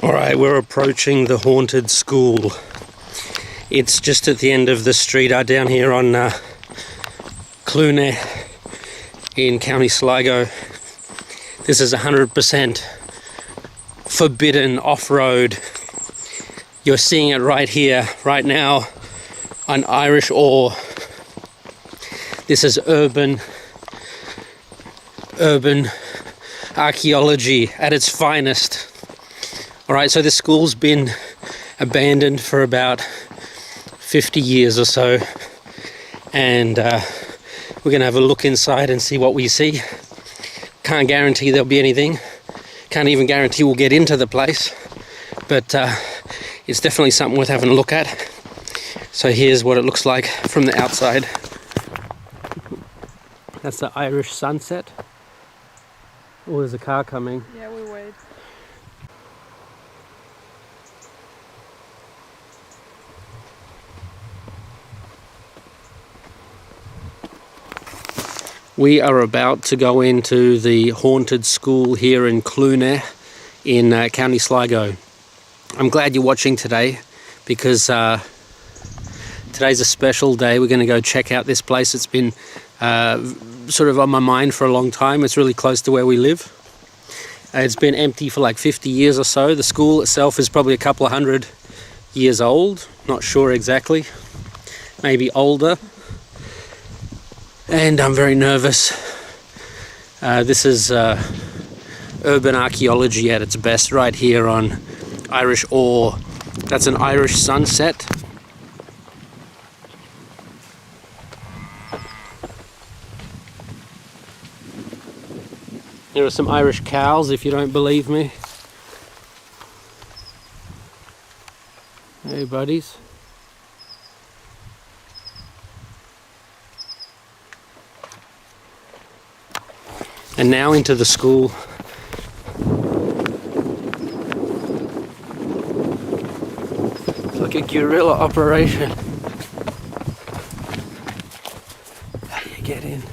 Alright, we're approaching the haunted school. It's just at the end of the street down here on Cluny in County Sligo. This is 100% forbidden off-road. You're seeing it right here, right now, on Irish ore. This is urban archaeology at its finest. Alright, so this school's been abandoned for about 50 years or so, and we're going to have a look inside and see what we see. Can't guarantee there'll be anything, can't even guarantee we'll get into the place, but it's definitely something worth having a look at. So here's what it looks like from the outside. That's the Irish sunset. Oh, there's a car coming. Yeah, we wait. We are about to go into the haunted school here in Cluny in County Sligo. I'm glad you're watching today because today's a special day. We're going to go check out this place. It's been sort of on my mind for a long time. It's really close to where we live. It's been empty for like 50 years or so. The school itself is probably a couple of 100 years old. Not sure exactly. Maybe older. And I'm very nervous. This is urban archaeology at its best right here on Irish ore. That's an Irish sunset. Here are some Irish cows if you don't believe me. Hey buddies. And now into the school. It's like a guerrilla operation. How do you get in?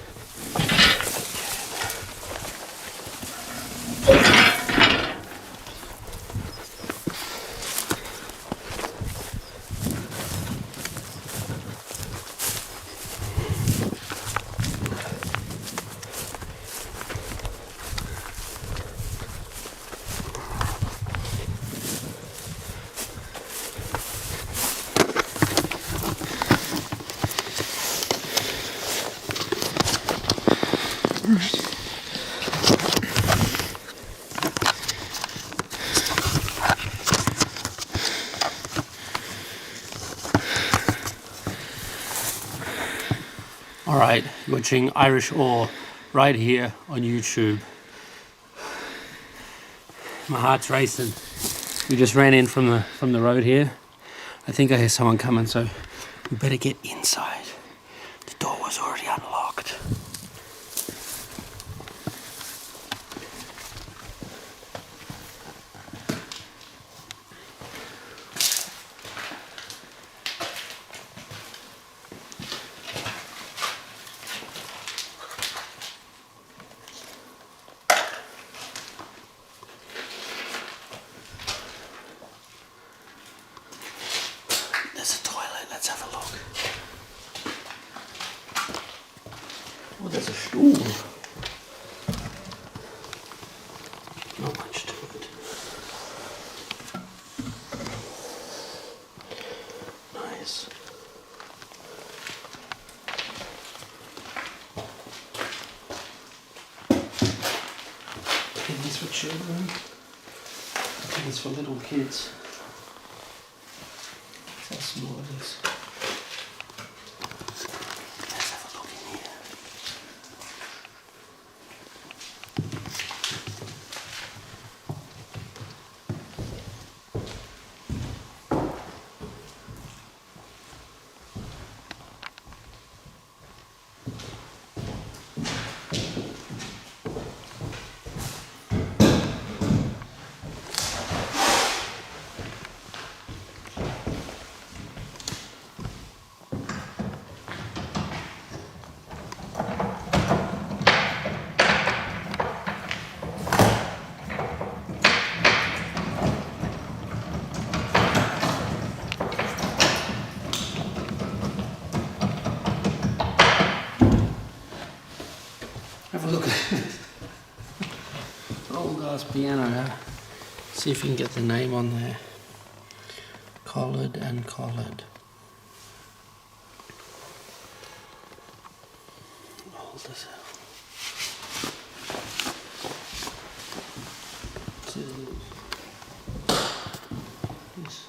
Alright, watching Irish ore right here on YouTube. My heart's racing. We just ran in from the road here. I think I hear someone coming, so we better get inside. The door was already unlocked. There's a toilet, let's have a look. Oh, there's a stool. Not much to it. Nice. Things for children. Things for little kids. How small it is. Let's have a look in here. piano. See if you can get the name on there. Collared and collared. Old as hell. This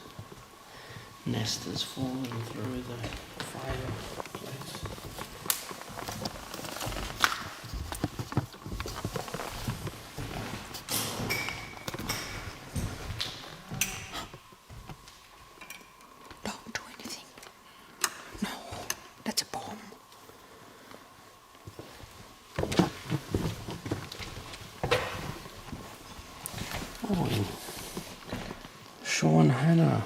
nest has fallen through the fireplace. Don't do anything. No, that's a bomb. Oh, Sean Hannan,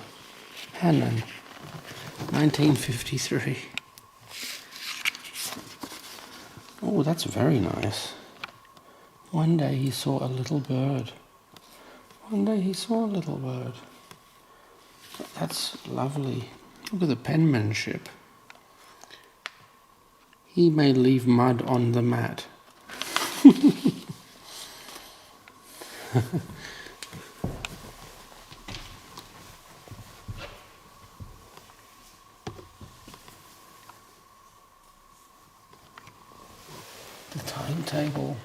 1953. Oh, that's very nice. One day he saw a little bird. One day he saw a little bird. That's lovely. Look at the penmanship. He may leave mud on the mat. The timetable.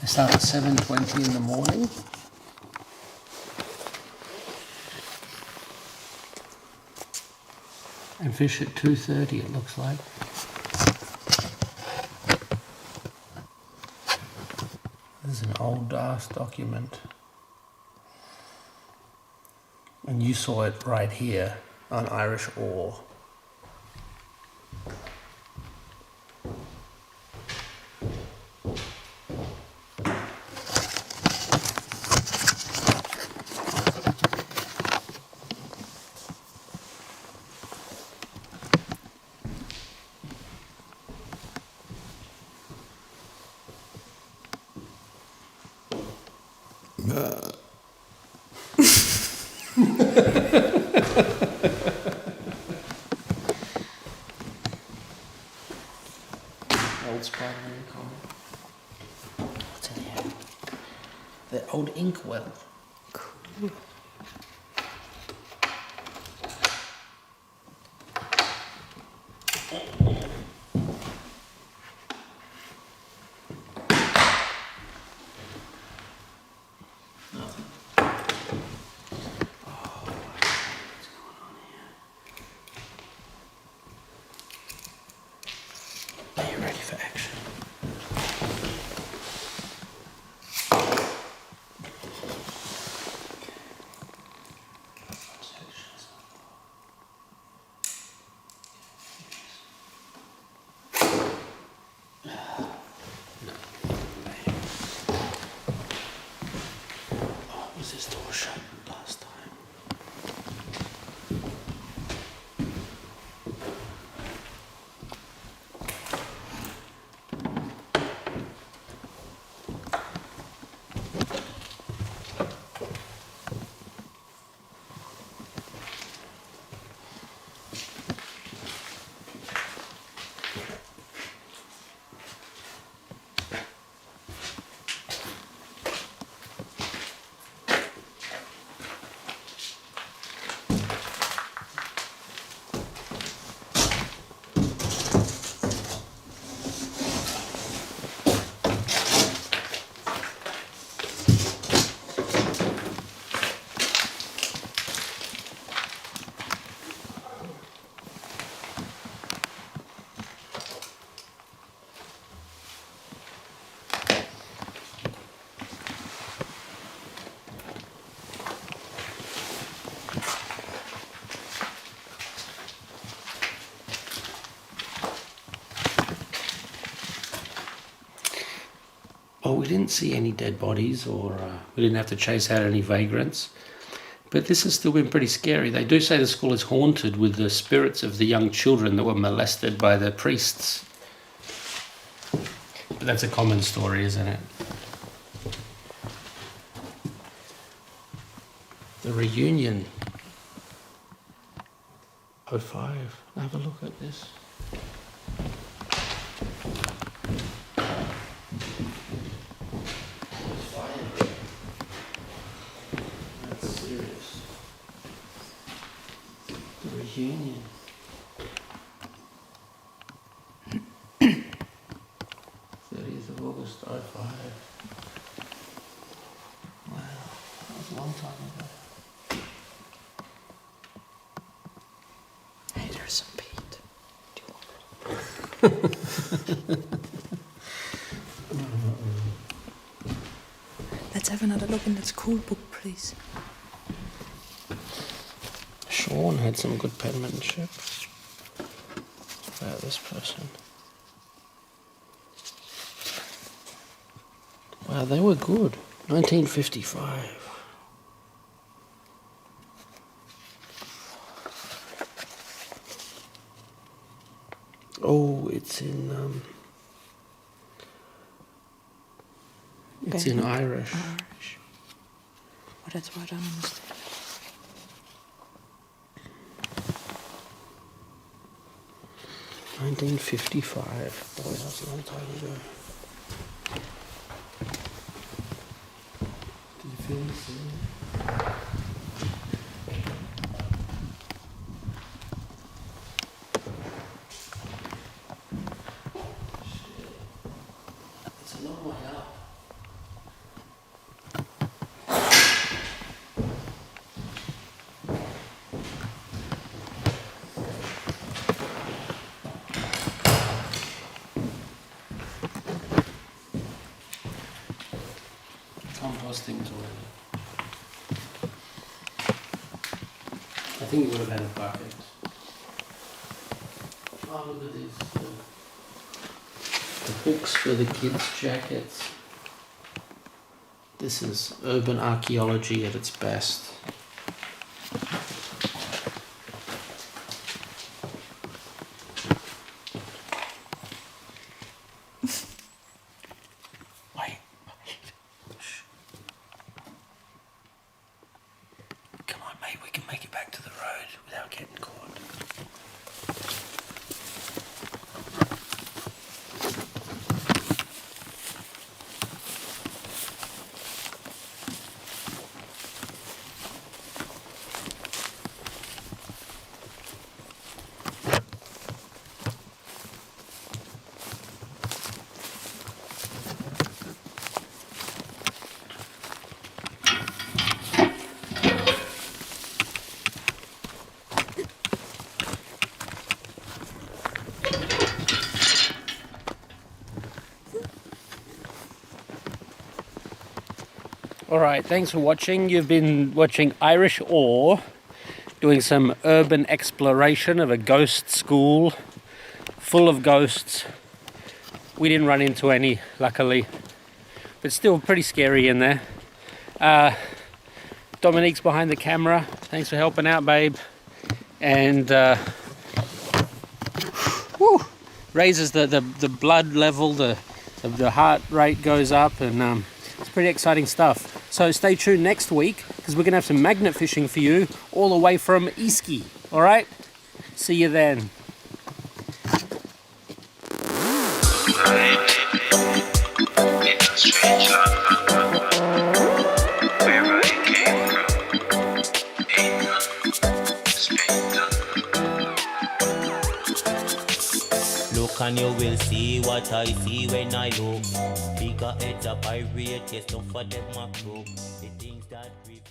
They start at 7:20 in the morning. And fish at 2:30, it looks like. This is an old DAS document. And you saw it right here on Irish Ore. Old sprawling comic. What's in here? The old inkwell. Cool. Are you ready for action? Oh, was this door shut last time? Well, we didn't see any dead bodies, or we didn't have to chase out any vagrants. But this has still been pretty scary. They do say the school is haunted with the spirits of the young children that were molested by the priests. But that's a common story, isn't it? The reunion. 05. Have a look at this. that's serious. The reunion. 30th of August, 05. Wow, that was a long time ago. Hey, there's some paint. Do you want it? Let's have another look in that school book, please. Sean had some good penmanship. About this person. Wow, they were good. 1955. Oh, it's in it's in Irish. Irish. Well, that's why I don't understand. $1955. Boy, that's a long time ago. Did you feel this? It's a long way up. Composting toilet. I think you would have had a bucket. Oh, look at these. The hooks for the kids' jackets. This is urban archaeology at its best. Wait. Come on, mate, we can make it back to the road without getting caught. Alright, thanks for watching. You've been watching Irish Ore, doing some urban exploration of a ghost school full of ghosts. We didn't run into any, luckily, but still pretty scary in there. Dominique's behind the camera. Thanks for helping out, babe. And raises the blood level, the heart rate goes up, and it's pretty exciting stuff. So stay tuned next week, because we're going to have some magnet fishing for you all the way from Iski. All right? See you then. Look and you will see what I see when I look. Bigger heads up, I rate, yes, don't for them my group. The things that we